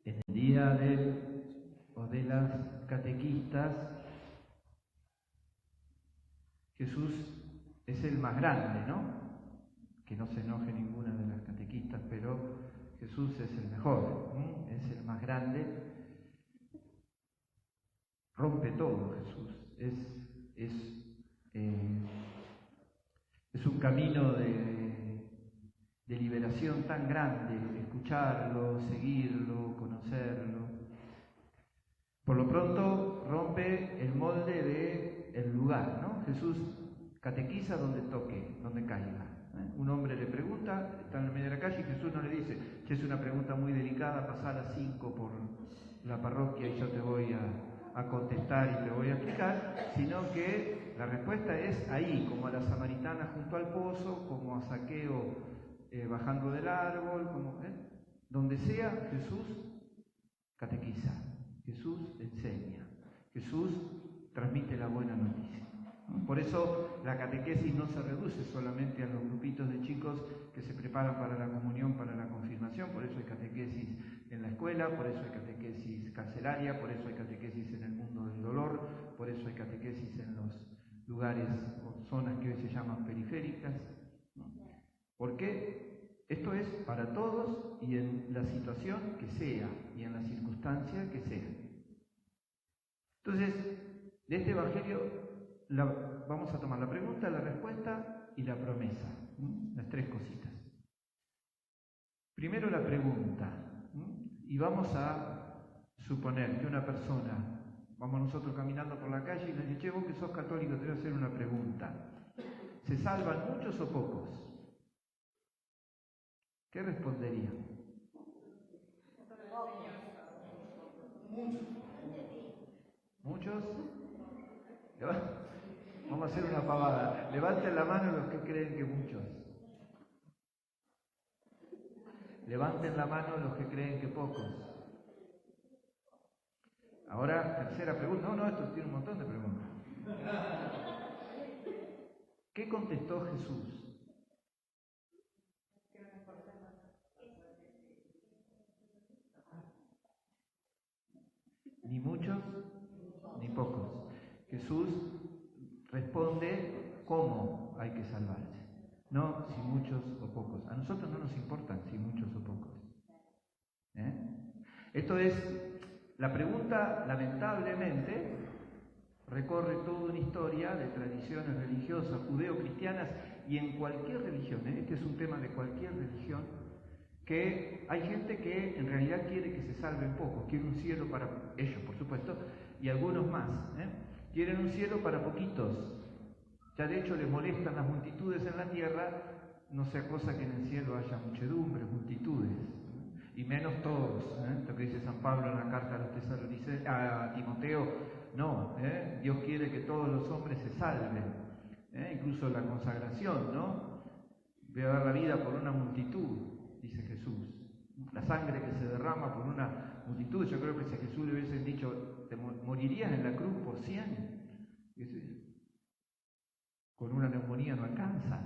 En el día de las catequistas, Jesús es el más grande, ¿no? Que no se enoje ninguna de las catequistas, pero Jesús es el mejor, es el más grande. Rompe todo Jesús. Es un camino de liberación tan grande, escucharlo, seguirlo, conocerlo. Por lo pronto rompe el molde del lugar, ¿no? Jesús catequiza donde toque, donde caiga. Un hombre le pregunta, está en el medio de la calle, y Jesús no le dice, si es una pregunta muy delicada, pasá a las 5 por la parroquia y yo te voy a contestar y te voy a explicar, sino que la respuesta es ahí, como a la samaritana junto al pozo, como a Zaqueo bajando del árbol, donde sea, Jesús catequiza, Jesús enseña, Jesús transmite la buena noticia. Por eso la catequesis no se reduce solamente a los grupitos de chicos que se preparan para la comunión, para la confirmación, por eso hay catequesis en la escuela, por eso hay catequesis carcelaria, por eso hay catequesis en el mundo del dolor, por eso hay catequesis en los lugares o zonas que hoy se llaman periféricas. ¿Por qué? Esto es para todos y en la situación que sea y en la circunstancia que sea. Entonces, de este Evangelio vamos a tomar la pregunta, la respuesta y la promesa, las tres cositas. Primero la pregunta, y vamos a suponer que una persona, vamos nosotros caminando por la calle y le dice, che, vos que sos católico, te voy a hacer una pregunta. ¿Se salvan muchos o pocos? ¿Qué respondería? ¿Muchos? Vamos a hacer una pavada. Levanten la mano los que creen que muchos. Levanten la mano los que creen que pocos. Ahora, tercera pregunta. No, esto tiene un montón de preguntas. ¿Qué contestó Jesús? Ni muchos ni pocos. Jesús responde cómo hay que salvarse, no si muchos o pocos. A nosotros no nos importan si muchos o pocos. Esto es, la pregunta lamentablemente recorre toda una historia de tradiciones religiosas, judeo-cristianas y en cualquier religión. Este es un tema de cualquier religión, que hay gente que en realidad quiere que se salven pocos, quiere un cielo para ellos, por supuesto, y algunos más. Quieren un cielo para poquitos. Ya de hecho les molestan las multitudes en la tierra, no sea cosa que en el cielo haya muchedumbres, multitudes, y menos todos. Lo que dice San Pablo en la carta a los Tesalonicenses, a Timoteo, no, Dios quiere que todos los hombres se salven, incluso la consagración, ¿no? Voy a dar la vida por una multitud, dice Jesús. La sangre que se derrama por una multitud, yo creo que si a Jesús le hubiesen dicho, te morirías en la cruz por 100, con una neumonía no alcanza.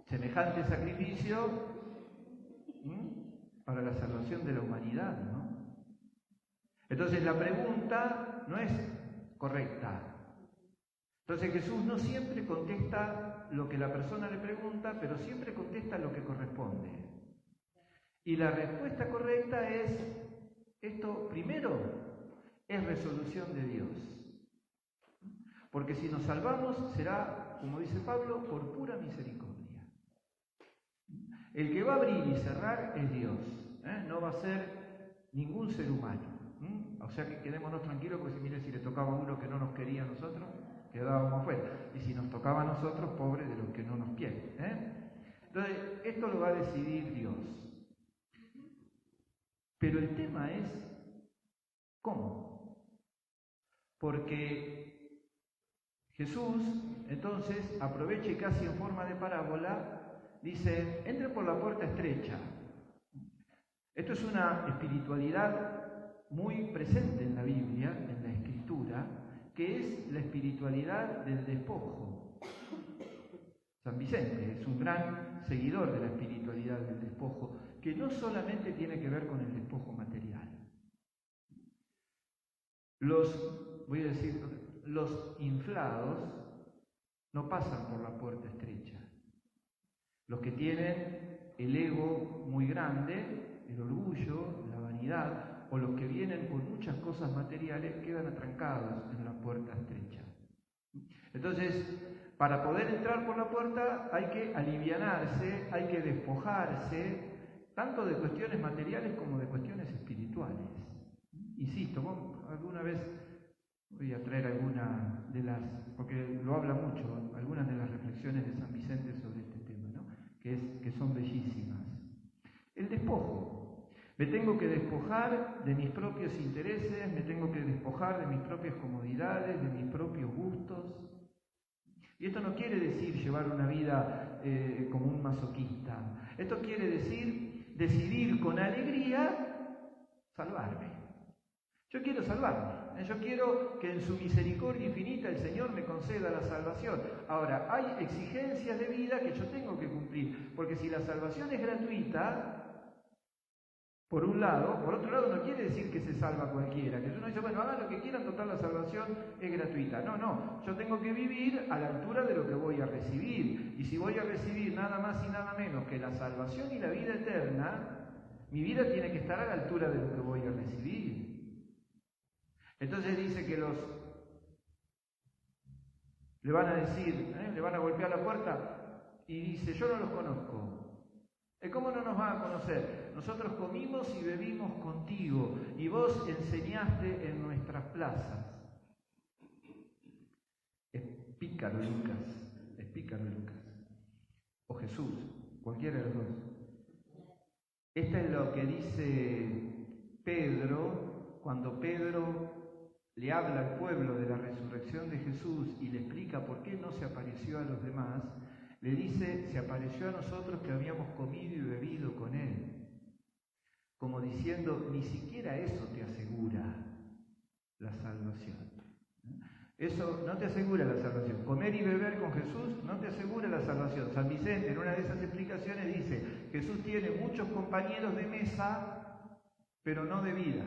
Semejante sacrificio para la salvación de la humanidad, ¿no? Entonces la pregunta no es correcta. Entonces Jesús no siempre contesta lo que la persona le pregunta, pero siempre contesta lo que corresponde. Y la respuesta correcta es, esto primero es resolución de Dios. Porque si nos salvamos será, como dice Pablo, por pura misericordia. El que va a abrir y cerrar es Dios, no va a ser ningún ser humano. O sea que quedémonos tranquilos, porque si le tocaba a uno que no nos quería a nosotros, quedábamos afuera. Y si nos tocaba a nosotros, pobres de los que no nos quieren. Entonces, esto lo va a decidir Dios. Pero el tema es, ¿cómo? Porque Jesús, entonces, aprovecha y casi en forma de parábola, dice, entren por la puerta estrecha. Esto es una espiritualidad muy presente en la Biblia, en la Escritura, que es la espiritualidad del despojo. San Vicente es un gran seguidor de la espiritualidad del despojo, que no solamente tiene que ver con el despojo material. Los inflados no pasan por la puerta estrecha. Los que tienen el ego muy grande, el orgullo, la vanidad, o los que vienen con muchas cosas materiales, quedan atrancados en la puerta estrecha. Entonces, para poder entrar por la puerta hay que alivianarse, hay que despojarse, tanto de cuestiones materiales como de cuestiones espirituales. Insisto, alguna vez voy a traer alguna de las, porque lo habla mucho, algunas de las reflexiones de San Vicente sobre este tema, ¿no? que son bellísimas. El despojo. Me tengo que despojar de mis propios intereses, me tengo que despojar de mis propias comodidades, de mis propios gustos. Y esto no quiere decir llevar una vida como un masoquista. Esto quiere decir decidir con alegría salvarme. Yo quiero salvarme. Yo quiero que en su misericordia infinita el Señor me conceda la salvación. Ahora, hay exigencias de vida que yo tengo que cumplir. Porque si la salvación es gratuita, por un lado, por otro lado no quiere decir que se salva cualquiera, que uno dice, bueno, hagan lo que quieran, total la salvación es gratuita. No, yo tengo que vivir a la altura de lo que voy a recibir. Y si voy a recibir nada más y nada menos que la salvación y la vida eterna, mi vida tiene que estar a la altura de lo que voy a recibir. Entonces dice que le van a decir, le van a golpear la puerta y dice, yo no los conozco. ¿Cómo no nos van a conocer? Nosotros comimos y bebimos contigo y vos enseñaste en nuestras plazas. Es pícaro Lucas. O Jesús, cualquiera de los dos. Esto es lo que dice Pedro cuando Pedro le habla al pueblo de la resurrección de Jesús y le explica por qué no se apareció a los demás. Le dice, se apareció a nosotros que habíamos comido y bebido con Él. Como diciendo, ni siquiera eso te asegura la salvación. Eso no te asegura la salvación. Comer y beber con Jesús no te asegura la salvación. San Vicente, en una de esas explicaciones, dice, Jesús tiene muchos compañeros de mesa, pero no de vida.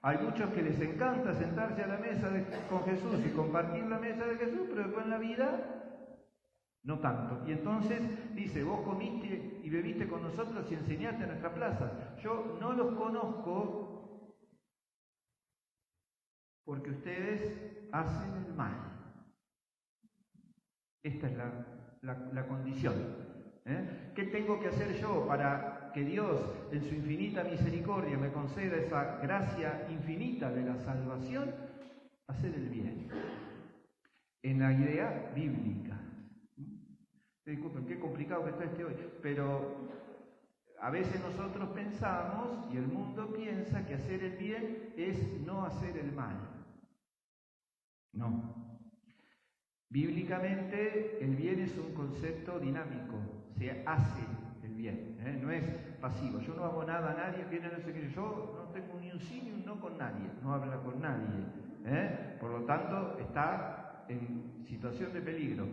Hay muchos que les encanta sentarse a la mesa con Jesús y compartir la mesa de Jesús, pero después en la vida no tanto. Y entonces dice, vos comiste y bebiste con nosotros y enseñaste en nuestra plaza. Yo no los conozco porque ustedes hacen el mal. Esta es la condición. ¿Qué tengo que hacer yo para que Dios, en su infinita misericordia, me conceda esa gracia infinita de la salvación? Hacer el bien. En la idea bíblica. Disculpen, qué complicado que está hoy, pero a veces nosotros pensamos, y el mundo piensa, que hacer el bien es no hacer el mal. No. Bíblicamente, el bien es un concepto dinámico. Se hace el bien, no es pasivo. Yo no hago nada a nadie, viene no sé qué, yo no tengo ni un sí ni un no con nadie, no habla con nadie, por lo tanto está en situación de peligro.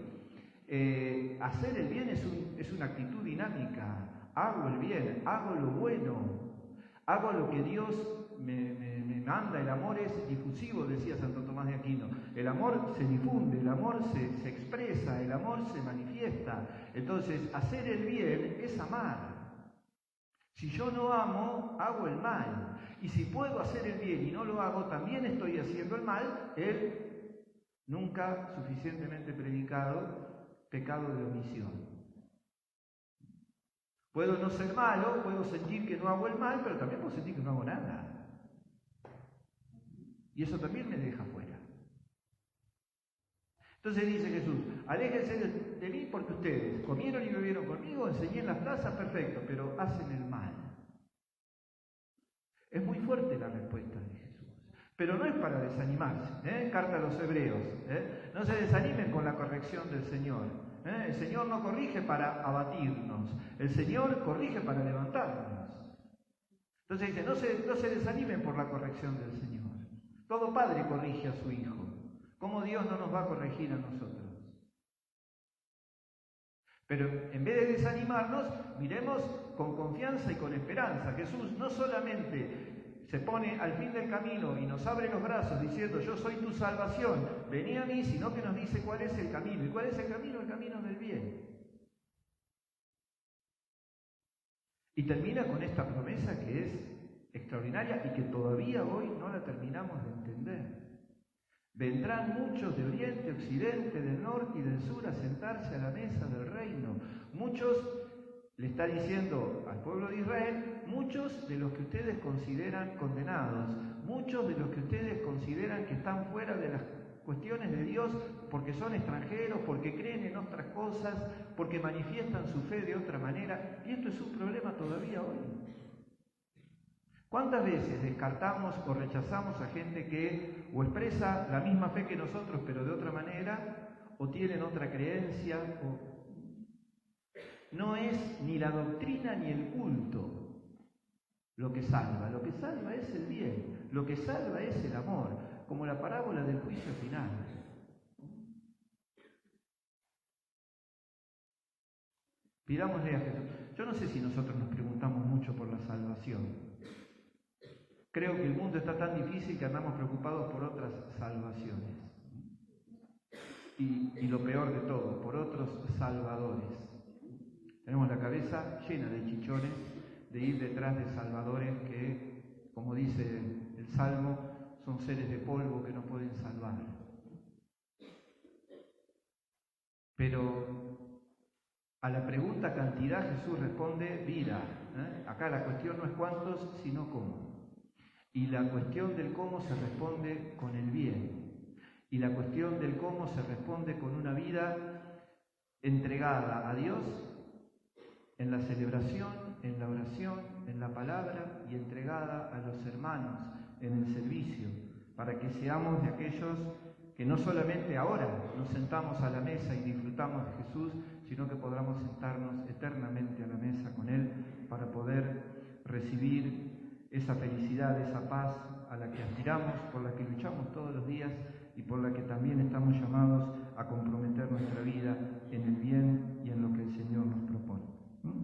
Hacer el bien es una actitud dinámica. Hago el bien, hago lo bueno, hago lo que Dios me manda. El amor es difusivo, decía Santo Tomás de Aquino. El amor se difunde, el amor se expresa, el amor se manifiesta. Entonces, hacer el bien es amar. Si yo no amo, hago el mal. Y si puedo hacer el bien y no lo hago, también estoy haciendo el mal, el nunca suficientemente predicado pecado de omisión. Puedo no ser malo, puedo sentir que no hago el mal, pero también puedo sentir que no hago nada. Y eso también me deja fuera. Entonces dice Jesús, aléjense de mí porque ustedes comieron y bebieron conmigo, enseñé en las plazas, perfecto, pero hacen el mal. Es muy fuerte la respuesta de Jesús, pero no es para desanimarse. Carta a los Hebreos. No se desanimen con la corrección del Señor. El Señor no corrige para abatirnos, el Señor corrige para levantarnos. Entonces dice, no se desanimen por la corrección del Señor. Todo padre corrige a su hijo. ¿Cómo Dios no nos va a corregir a nosotros? Pero en vez de desanimarnos, miremos con confianza y con esperanza. Jesús no solamente se pone al fin del camino y nos abre los brazos diciendo yo soy tu salvación, vení a mí, sino que nos dice cuál es el camino. ¿Y cuál es el camino? El camino del bien. Y termina con esta promesa que es extraordinaria y que todavía hoy no la terminamos de entender. Vendrán muchos de oriente, occidente, del norte y del sur a sentarse a la mesa del reino. Muchos, le está diciendo al pueblo de Israel, muchos de los que ustedes consideran condenados, muchos de los que ustedes consideran que están fuera de las cuestiones de Dios porque son extranjeros, porque creen en otras cosas, porque manifiestan su fe de otra manera. Y esto es un problema todavía hoy. ¿Cuántas veces descartamos o rechazamos a gente que o expresa la misma fe que nosotros pero de otra manera, o tienen otra creencia? No es ni la doctrina ni el culto lo que salva es el bien, lo que salva es el amor, como la parábola del juicio final. Pidámosle a Jesús. Yo no sé si nosotros nos preguntamos mucho por la salvación. Creo que el mundo está tan difícil que andamos preocupados por otras salvaciones. Y lo peor de todo, por otros salvadores. Tenemos la cabeza llena de chichones, de ir detrás de salvadores que, como dice el Salmo, son seres de polvo que no pueden salvar. Pero a la pregunta cantidad Jesús responde vida. Acá la cuestión no es cuántos, sino cómo. Y la cuestión del cómo se responde con el bien. Y la cuestión del cómo se responde con una vida entregada a Dios en la celebración, en la oración, en la palabra y entregada a los hermanos en el servicio, para que seamos de aquellos que no solamente ahora nos sentamos a la mesa y disfrutamos de Jesús, sino que podamos sentarnos eternamente a la mesa con Él para poder recibir esa felicidad, esa paz a la que aspiramos, por la que luchamos todos los días y por la que también estamos llamados a comprometer nuestra vida en el bien y en lo que el Señor nos propone.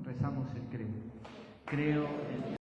Rezamos el credo. Creo en